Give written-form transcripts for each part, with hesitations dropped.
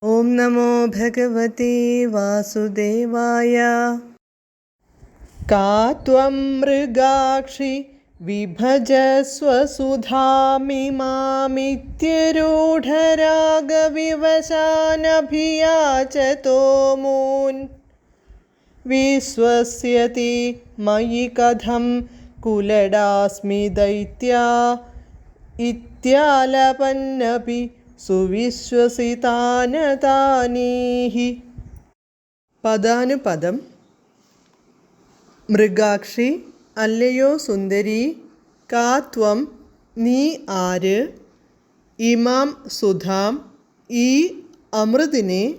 ഓം നമോ ഭഗവതേ വാസുദേവായ. കാ ത്വം മൃഗാക്ഷി വിഭജസ്വസുധാമിമാമിത്യരൂഢരാഗവിവശാനഭിയാചതോ മൂൻ. വിശ്വസ്യതി മയി കഥം കുലടാസ്മി ദൈത്യാ ഇത്യാലപന്നപി സുവിശ്വസിതാനതാനീഹി. പദാനുപദം. മൃഗാക്ഷി, അല്ലയോ സുന്ദരി. കാ ത്വം, നീ ആര്. ഇമാം സുധാം, ഈ അമൃതിനെ.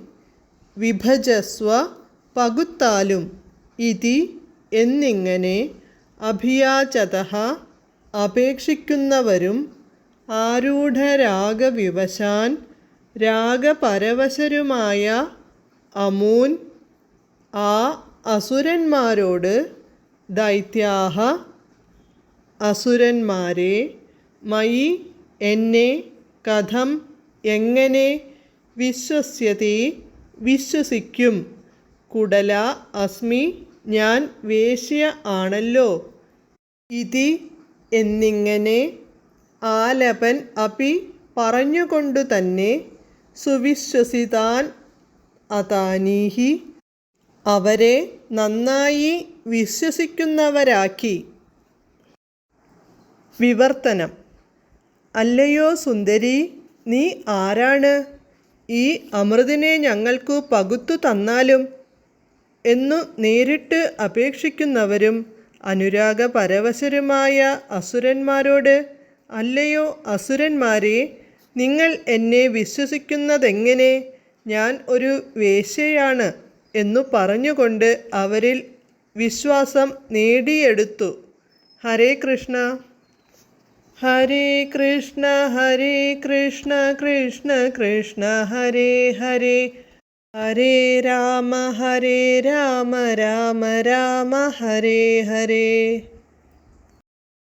വിഭജസ്വ, പകുത്താലും. ഇതി, എന്നിങ്ങനെ. അഭിയാചതഃ, അപേക്ഷിക്കുന്നവരും. ആരൂഢരാഗവിവശാൻ, രാഗപരവശരുമായ. അമൂൻ, ആ അസുരന്മാരോട്. ദൈത്യാഹ, അസുരന്മാരെ. മയി, എന്നെ. കഥം, എങ്ങനെ. വിശ്വസ്യതി, വിശ്വസിക്കും. കുടല അസ്മി, ഞാൻ വേശ്യ ആണല്ലോ. ഇതി, എന്നിങ്ങനെ. ആലപൻ അപി, പറഞ്ഞുകൊണ്ടു തന്നെ. സുവിശ്വസിതാൻ അതാനീഹി, അവരെ നന്നായി വിശ്വസിക്കുന്നവരാക്കി. വിവർത്തനം. അല്ലയോ സുന്ദരി, നീ ആരാണ്. ഈ അമൃതിനെ ഞങ്ങൾക്കു പകുത്തു തന്നാലും എന്നു നേരിട്ട് അപേക്ഷിക്കുന്നവരും അനുരാഗപരവശരുമായ അസുരന്മാരോട്. അല്ലയോ അസുരന്മാരെ, നിങ്ങൾ എന്നെ വിശ്വസിക്കുന്നതെങ്ങനെ. ഞാൻ ഒരു വേശ്യയാണ് എന്നു പറഞ്ഞുകൊണ്ട് അവരിൽ വിശ്വാസം നേടിയെടുത്തു. ഹരേ കൃഷ്ണ. ഹരേ കൃഷ്ണ ഹരേ കൃഷ്ണ കൃഷ്ണ കൃഷ്ണ ഹരേ ഹരേ. ഹരേ രാമ രാമ രാമ ഹരേ ഹരേ.